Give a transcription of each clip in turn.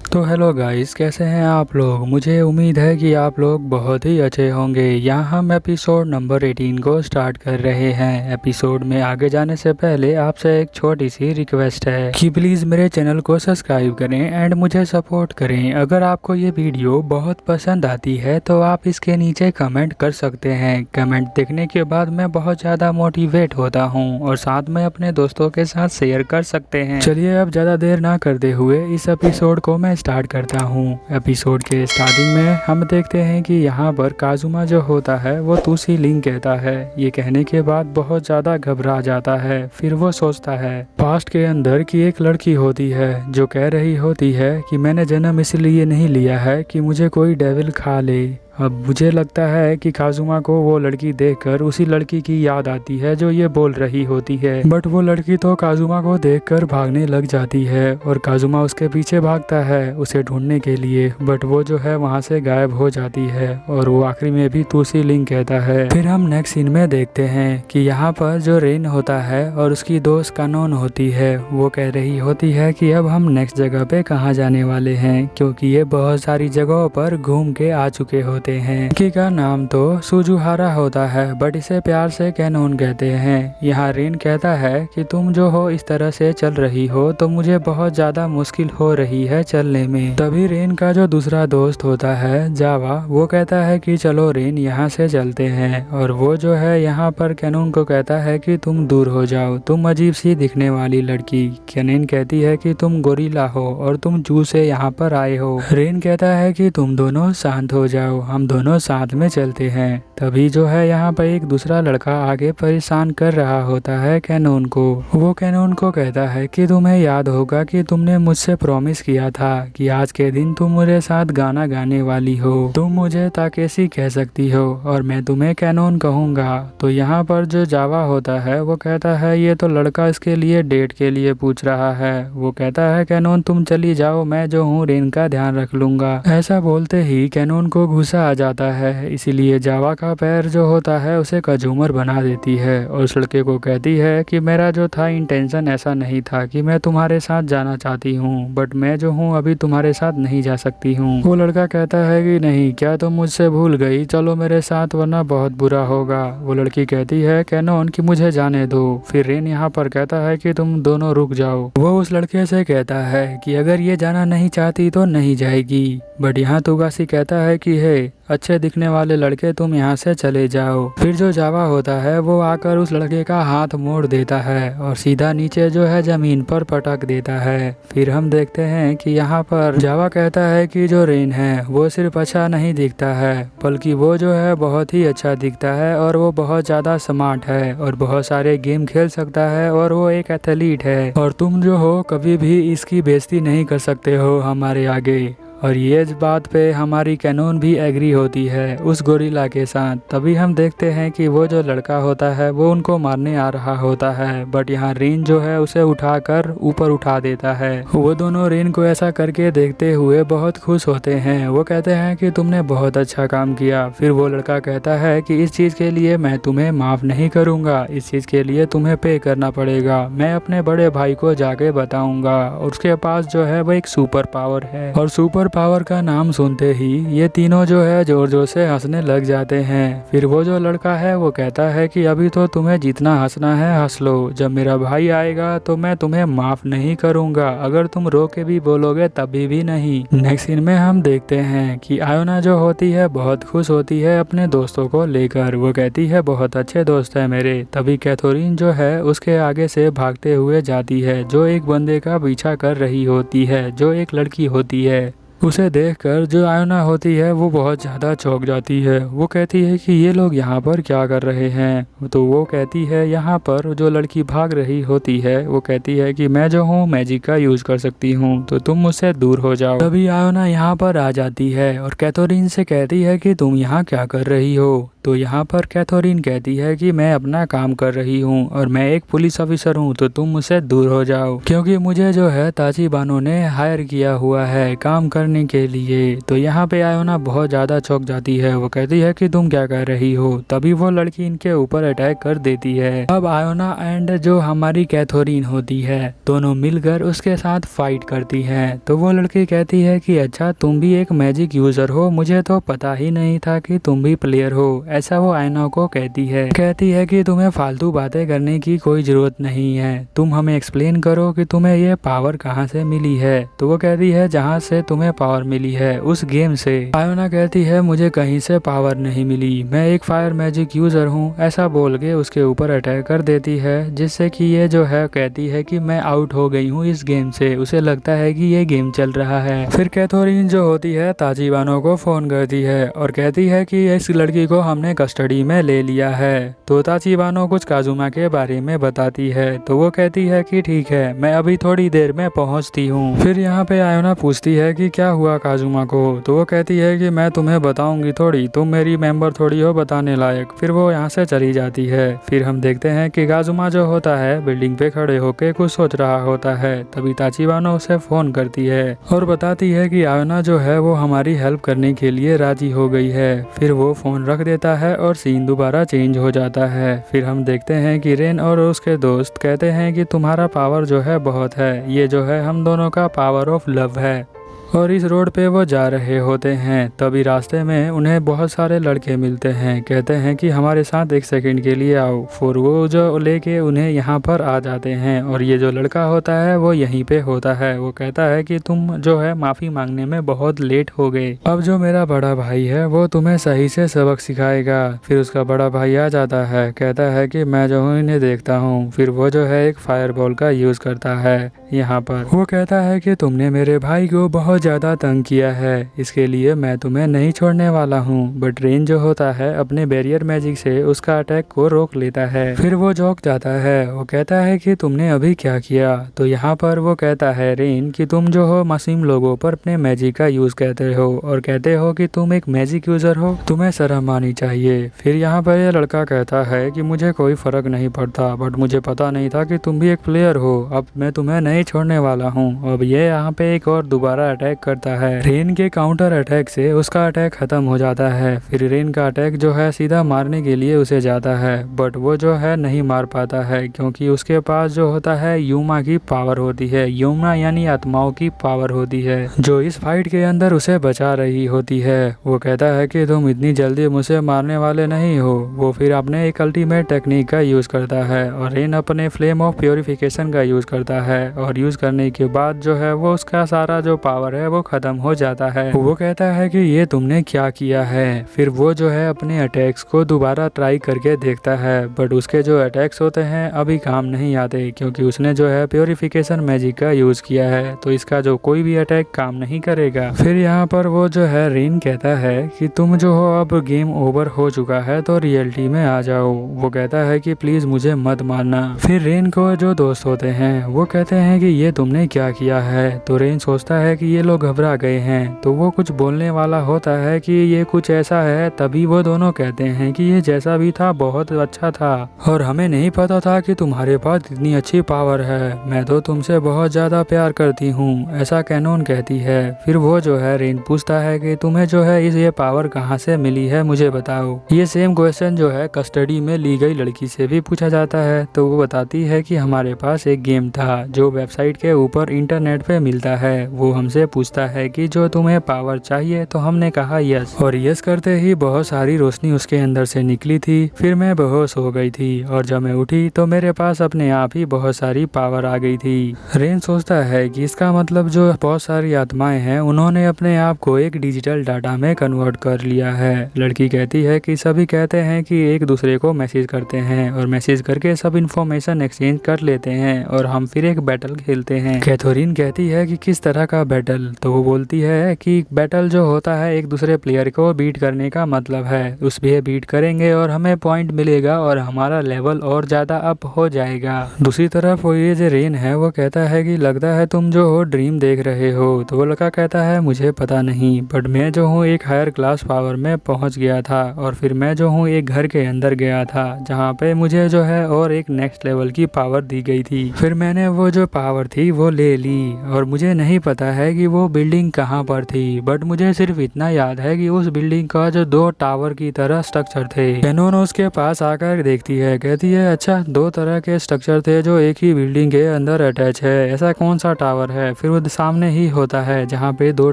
तो hello guys, कैसे हैं आप लोग। मुझे उम्मीद है कि आप लोग बहुत ही अच्छे होंगे। यहाँ हम एपिसोड नंबर 18 को स्टार्ट कर रहे हैं। एपिसोड में आगे जाने से पहले आपसे एक छोटी सी रिक्वेस्ट है कि प्लीज़ मेरे चैनल को सब्सक्राइब करें एंड मुझे सपोर्ट करें। अगर आपको ये वीडियो बहुत पसंद आती है तो आप इसके नीचे कमेंट कर सकते हैं। कमेंट देखने के बाद मैं बहुत ज़्यादा मोटिवेट होता हूँ और साथ में अपने दोस्तों के साथ शेयर कर सकते हैं। चलिए अब ज़्यादा देर ना करते हुए इस एपिसोड को मैं स्टार्ट करता हूँ। एपिसोड के स्टार्टिंग में हम देखते हैं कि यहाँ पर काजुमा जो होता है वो तुसी लिंग कहता है। ये कहने के बाद बहुत ज़्यादा घबरा जाता है। फिर वो सोचता है पास्ट के अंदर कि एक लड़की होती है जो कह रही होती है कि मैंने जन्म इसलिए नहीं लिया है कि मुझे कोई डेविल खा ले। अब मुझे लगता है कि काजुमा को वो लड़की देखकर उसी लड़की की याद आती है जो ये बोल रही होती है। बट वो लड़की तो काजुमा को देखकर भागने लग जाती है और काजुमा उसके पीछे भागता है उसे ढूंढने के लिए। बट वो जो है वहाँ से गायब हो जाती है और वो आखिरी में भी तुसी लिंग कहता है। फिर हम नेक्स्ट सीन में देखते हैं कि यहाँ पर जो रेन होता है और उसकी दोस्त कानून होती है वो कह रही होती है कि अब हम नेक्स्ट जगह पे कहाँ जाने वाले हैं, क्योंकि ये बहुत सारी जगहों पर घूम के आ चुके होते हैं। लड़की का नाम तो सुजुहारा होता है बट इसे प्यार से कैनोन कहते हैं। यहाँ रेन कहता है कि तुम जो हो इस तरह से चल रही हो तो मुझे बहुत ज्यादा मुश्किल हो रही है चलने में। तभी रेन का जो दूसरा दोस्त होता है जावा वो कहता है कि चलो रेन यहाँ से चलते हैं। और वो जो है यहाँ पर कैनोन को कहता है कि तुम दूर हो जाओ, तुम अजीब सी दिखने वाली लड़की। कैनन कहती है कि तुम गोरिल्ला हो और तुम जू से यहाँ पर आए हो। रेन कहता है कि तुम दोनों शांत हो जाओ, हम दोनों साथ में चलते हैं। तभी जो है यहाँ पर एक दूसरा लड़का आगे परेशान कर रहा होता है कैनोन को। वो कैनोन को कहता है कि तुम्हें याद होगा कि तुमने मुझसे प्रॉमिस किया था कि आज के दिन तुम मेरे साथ गाना गाने वाली हो। तुम मुझे ताकेसी कह सकती हो और मैं तुम्हें कैनोन कहूँगा। तो यहाँ पर जो जावा होता है वो कहता है ये तो लड़का इसके लिए डेट के लिए पूछ रहा है। वो कहता है कैनोन तुम चली जाओ, मैं जो हूँ रेन का ध्यान रख लूंगा। ऐसा बोलते ही कैनोन को गुस्सा आ जाता है, इसीलिए जावा का पैर जो होता है उसे कझूमर बना देती है और उस लड़के को कहती है कि मेरा जो था इंटेंशन ऐसा नहीं था कि मैं तुम्हारे साथ जाना चाहती हूँ, बट मैं जो हूँ अभी तुम्हारे साथ नहीं जा सकती हूँ। वो लड़का कहता है कि नहीं, क्या तुम मुझसे भूल गई, चलो मेरे साथ वरना बहुत बुरा होगा। वो लड़की कहती है कैनोन कि मुझे जाने दो। फिर रेन यहाँ पर कहता है कि तुम दोनों रुक जाओ। वो उस लड़के से कहता है कि अगर ये जाना नहीं चाहती तो नहीं जाएगी। बट यहाँ तुगासी कहता है कि हे अच्छे दिखने वाले लड़के, तुम यहाँ से चले जाओ। फिर जो जावा होता है वो आकर उस लड़के का हाथ मोड़ देता है और सीधा नीचे जो है जमीन पर पटक देता है। फिर हम देखते हैं कि यहाँ पर जावा कहता है कि जो रेन है वो सिर्फ अच्छा नहीं दिखता है बल्कि वो जो है बहुत ही अच्छा दिखता है और वो बहुत ज्यादा स्मार्ट है और बहुत सारे गेम खेल सकता है और वो एक एथलीट है और तुम जो हो कभी भी इसकी बेइज्जती नहीं कर सकते हो हमारे आगे। और ये बात पे हमारी कैनोन भी एग्री होती है उस गोरिल्ला के साथ। तभी हम देखते हैं कि वो जो लड़का होता है वो उनको मारने आ रहा होता है बट यहाँ रेन जो है उसे उठाकर ऊपर उठा देता है। वो दोनों रेन को ऐसा करके देखते हुए बहुत खुश होते हैं। वो कहते हैं कि तुमने बहुत अच्छा काम किया। फिर वो लड़का कहता है कि इस चीज़ के लिए मैं तुम्हें माफ़ नहीं करूँगा, इस चीज़ के लिए तुम्हें पे करना पड़ेगा। मैं अपने बड़े भाई को जाके बताऊँगा और उसके पास जो है वो एक सुपर पावर है। और सुपर पावर का नाम सुनते ही ये तीनों जो है जोर जोर से हंसने लग जाते हैं। फिर वो जो लड़का है वो कहता है कि अभी तो तुम्हें जितना हंसना है हंस लो, जब मेरा भाई आएगा तो मैं तुम्हें माफ नहीं करूंगा, अगर तुम रो के भी बोलोगे तभी भी नहीं। नेक्स्ट सीन में हम देखते हैं कि आयोना जो होती है बहुत खुश होती है अपने दोस्तों को लेकर। वो कहती है बहुत अच्छे दोस्त है मेरे। तभी कैथोरीन जो है उसके आगे से भागते हुए जाती है जो एक बंदे का पीछा कर रही होती है जो एक लड़की होती है। उसे देखकर जो आयोना होती है वो बहुत ज़्यादा चौंक जाती है। वो कहती है कि ये लोग यहाँ पर क्या कर रहे हैं। तो वो कहती है यहाँ पर जो लड़की भाग रही होती है वो कहती है कि मैं जो हूँ मैजिक का यूज कर सकती हूँ तो तुम मुझसे दूर हो जाओ। तभी आयोना यहाँ पर आ जाती है और कैथोरीन से कहती है कि तुम यहाँ क्या कर रही हो। तो यहाँ पर कैथोरीन कहती है कि मैं अपना काम कर रही हूँ और मैं एक पुलिस ऑफिसर हूँ, तो तुम मुझसे दूर हो जाओ, क्योंकि मुझे जो है ताचिबानो ने हायर किया हुआ है काम करने के लिए। तो यहाँ पे आयोना बहुत ज़्यादा चौंक जाती है। वो कहती है कि तुम क्या कर रही हो। तभी वो लड़की इनके ऊपर अटैक कर देती है। अब आयोना एंड जो हमारी कैथोरीन होती है दोनों मिलकर उसके साथ फाइट करती है। तो वो लड़की कहती है कि अच्छा तुम भी एक मैजिक यूजर हो, मुझे तो पता ही नहीं था कि तुम भी प्लेयर हो। ऐसा वो आयोना को कहती है कि तुम्हें फालतू बातें करने की कोई जरूरत नहीं है, तुम हमें एक्सप्लेन करो कि तुम्हें ये पावर कहाँ से मिली है। तो वो कहती है जहाँ से तुम्हें पावर मिली है उस गेम से। आयोना कहती है मुझे कहीं से पावर नहीं मिली, मैं एक फायर मैजिक यूजर हूँ। ऐसा बोल के उसके ऊपर अटैक कर देती है, जिससे कि ये जो है कहती है कि मैं आउट हो गई हूँ इस गेम से। उसे लगता है कि ये गेम चल रहा है। फिर कैथोरीन जो होती है ताचिबानो को फोन करती है और कहती है कि इस लड़की को हमने कस्टडी में ले लिया है। तो ताचिबानो कुछ काजुमा के बारे में बताती है। तो वो कहती है कि ठीक है, मैं अभी थोड़ी देर में पहुंचती हूँ। फिर यहाँ पे आयोना पूछती है कि क्या हुआ काजुमा को। तो वो कहती है कि मैं तुम्हें बताऊंगी थोड़ी, तुम मेरी मेंबर थोड़ी हो बताने लायक। फिर वो यहाँ से चली जाती है। फिर हम देखते हैं कि काजुमा जो होता है बिल्डिंग पे खड़े होके कुछ सोच रहा होता है। तभी ताचिबानो उसे फोन करती है और बताती है कि आयोना जो है वो हमारी हेल्प करने के लिए राजी हो गई है। फिर वो फोन रख देता है और सीन दोबारा चेंज हो जाता है। फिर हम देखते हैं कि रेन और उसके दोस्त कहते हैं कि तुम्हारा पावर जो है बहुत है, ये जो है हम दोनों का पावर ऑफ लव है। और इस रोड पे वो जा रहे होते हैं। तभी रास्ते में उन्हें बहुत सारे लड़के मिलते हैं, कहते हैं कि हमारे साथ एक सेकंड के लिए आओ। फिर वो जो लेके उन्हें यहाँ पर आ जाते हैं और ये जो लड़का होता है वो यहीं पे होता है। वो कहता है कि तुम जो है माफ़ी मांगने में बहुत लेट हो गए, अब जो मेरा बड़ा भाई है वो तुम्हें सही से सबक सिखाएगा। फिर उसका बड़ा भाई आ जाता है, कहता है कि मैं जो हूँ इन्हें देखता हूँ। फिर वो जो है एक फायर बॉल का यूज़ करता है यहाँ पर। वो कहता है कि तुमने मेरे भाई को बहुत ज्यादा तंग किया है, इसके लिए मैं तुम्हें नहीं छोड़ने वाला हूँ। बट रेन जो होता है अपने बैरियर मैजिक से उसका अटैक को रोक लेता है। फिर वो चौंक जाता है। वो कहता है कि तुमने अभी क्या किया। तो यहाँ पर वो कहता है रेन कि तुम जो हो मासूम लोगों पर अपने मैजिक का यूज करते हो और कहते हो कि तुम एक मैजिक यूजर हो, तुम्हें शर्म आनी चाहिए। फिर यहाँ पर ये लड़का कहता है कि मुझे कोई फर्क नहीं पड़ता, बट मुझे पता नहीं था कि तुम भी एक प्लेयर हो, अब मैं तुम्हें नहीं छोड़ने वाला हूँ। अब ये यहाँ पे एक और दोबारा अटैक करता है। रेन के काउंटर अटैक से उसका अटैक खत्म हो जाता है। फिर रेन का अटैक जो है सीधा मारने के लिए उसे जाता है, बट वो जो है नहीं मार पाता है, क्योंकि उसके पास जो होता है यूमा की पावर होती है। यूमा यानी आत्माओं की पावर होती है, जो इस फाइट के अंदर उसे बचा रही होती है। वो कहता है कि तुम इतनी जल्दी मुझे मारने वाले नहीं हो। वो फिर अपने एक अल्टीमेट टेक्निक का यूज करता है और रेन अपने फ्लेम ऑफ प्योरिफिकेशन का यूज करता है, और यूज करने के बाद जो है वो उसका सारा जो पावर है वो खत्म हो जाता है। वो कहता है कि ये तुमने क्या किया है। फिर वो जो है अपने अटैक्स को दोबारा ट्राई करके देखता है, बट उसके जो अटैक्स होते हैं अभी काम नहीं आते, क्योंकि उसने जो है प्योरिफिकेशन मैजिक का यूज किया है। तो इसका जो कोई भी अटैक काम नहीं करेगा। फिर यहाँ पर वो जो है रेन कहता है कि तुम जो हो अब गेम ओवर हो चुका है, तो रियलिटी में आ जाओ। वो कहता है कि प्लीज मुझे मत मारना। फिर रेन को जो दोस्त होते हैं वो कहते हैं कि ये तुमने क्या किया है। तो रेन सोचता है कि ये लोग घबरा गए हैं, तो वो कुछ बोलने वाला होता है कि ये कुछ ऐसा है। तभी वो दोनों कहते हैं कि ये जैसा भी था बहुत अच्छा था, और हमें नहीं पता था कि तुम्हारे पास इतनी अच्छी पावर है। मैं तो तुमसे बहुत ज्यादा प्यार करती हूँ, ऐसा कैनोन कहती है। फिर वो जो है रेन पूछता है कि तुम्हें जो है ये पावर कहाँ से मिली है, मुझे बताओ। ये सेम क्वेश्चन जो है कस्टडी में ली गई लड़की से भी पूछा जाता है। तो वो बताती है कि हमारे पास एक गेम था जो वेबसाइट के ऊपर इंटरनेट पे मिलता है। वो हमसे पूछता है कि जो तुम्हें पावर चाहिए, तो हमने कहा यस, और यस करते ही बहुत सारी रोशनी उसके अंदर से निकली थी। फिर मैं बेहोश हो गई थी, और जब मैं उठी तो मेरे पास अपने आप ही बहुत सारी पावर आ गई थी। रेन सोचता है कि इसका मतलब जो बहुत सारी आत्माएं हैं उन्होंने अपने आप को एक डिजिटल डाटा में कन्वर्ट कर लिया है। लड़की कहती है कि सभी कहते हैं कि एक दूसरे को मैसेज करते हैं, और मैसेज करके सब इंफॉर्मेशन एक्सचेंज कर लेते हैं, और हम फिर एक बैटल बैटल खेलते हैं। कैथरीन कहती है कि किस तरह का बैटल, तो वो बोलती है कि बैटल जो होता है एक दूसरे प्लेयर को बीट करने का मतलब है, उसमें बीट करेंगे और हमें पॉइंट मिलेगा और हमारा लेवल और ज़्यादा अप हो जाएगा। दूसरी तरफ वो ये जो रेन है वो कहता है कि लगता है तुम जो हो ड्रीम देख रहे हो। तो वो लड़का कहता है मुझे पता नहीं, बट मैं जो हूँ एक हायर क्लास पावर में पहुँच गया था और फिर मैं जो हूँ एक घर के अंदर गया था जहाँ पे मुझे जो है और एक नेक्स्ट लेवल की पावर दी गई थी। फिर मैंने वो जो पावर थी वो ले ली और मुझे नहीं पता है कि वो बिल्डिंग कहाँ पर थी, बट मुझे सिर्फ इतना याद है कि उस बिल्डिंग का जो 2 टावर की तरह स्ट्रक्चर थे। कैनोन उसके पास आकर देखती है, कहती है अच्छा 2 तरह के स्ट्रक्चर थे जो एक ही बिल्डिंग के अंदर अटैच है, ऐसा कौन सा टावर है? फिर वो सामने ही होता है जहाँ पे 2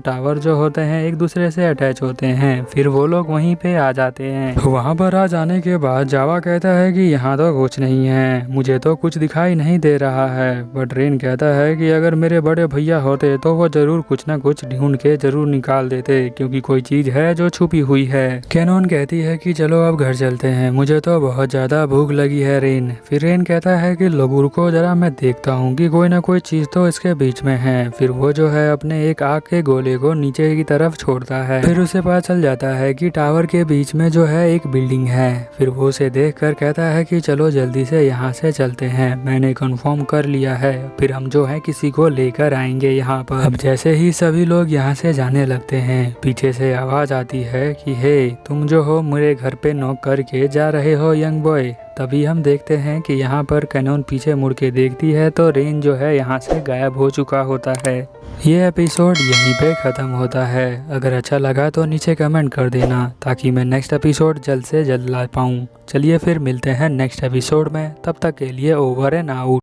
टावर जो होते हैं एक दूसरे से अटैच होते हैं। फिर वो लोग वहीं पे आ जाते हैं। वहाँ पर आ जाने के बाद जावा कहता है कि यहाँ तो कुछ नहीं है, मुझे तो कुछ दिखाई नहीं दे रहा है। बट रेन कहता है कि अगर मेरे बड़े भैया होते तो वो जरूर कुछ ना कुछ ढूंढ के जरूर निकाल देते, क्योंकि कोई चीज है जो छुपी हुई है। कैनोन कहती है कि चलो अब घर चलते हैं, मुझे तो बहुत ज्यादा भूख लगी है रेन। फिर रेन कहता है कि लोगों को जरा मैं देखता हूँ कि कोई ना कोई चीज तो इसके बीच में है। फिर वो जो है अपने एक आग के गोले को नीचे की तरफ छोड़ता है। फिर उसे पता चल जाता है कि टावर के बीच में जो है एक बिल्डिंग है। फिर वो उसे देख कर कहता है कि चलो जल्दी से यहाँ से चलते हैं, मैंने कंफर्म कर लिया है, फिर हम जो है किसी को लेकर आएंगे यहाँ पर। अब जैसे ही सभी लोग यहाँ से जाने लगते हैं पीछे से आवाज आती है कि हे तुम जो हो मेरे घर पे नॉक करके जा रहे हो यंग बॉय। तभी हम देखते हैं कि यहाँ पर कैनोन पीछे मुड़ के देखती है तो रेन जो है यहाँ से गायब हो चुका होता है। ये एपिसोड यहीं पे ख़त्म होता है। अगर अच्छा लगा तो नीचे कमेंट कर देना ताकि मैं नेक्स्ट एपिसोड जल्द से जल्द ला पाऊँ। चलिए फिर मिलते हैं नेक्स्ट एपिसोड में, तब तक के लिए ओवर एंड आउट।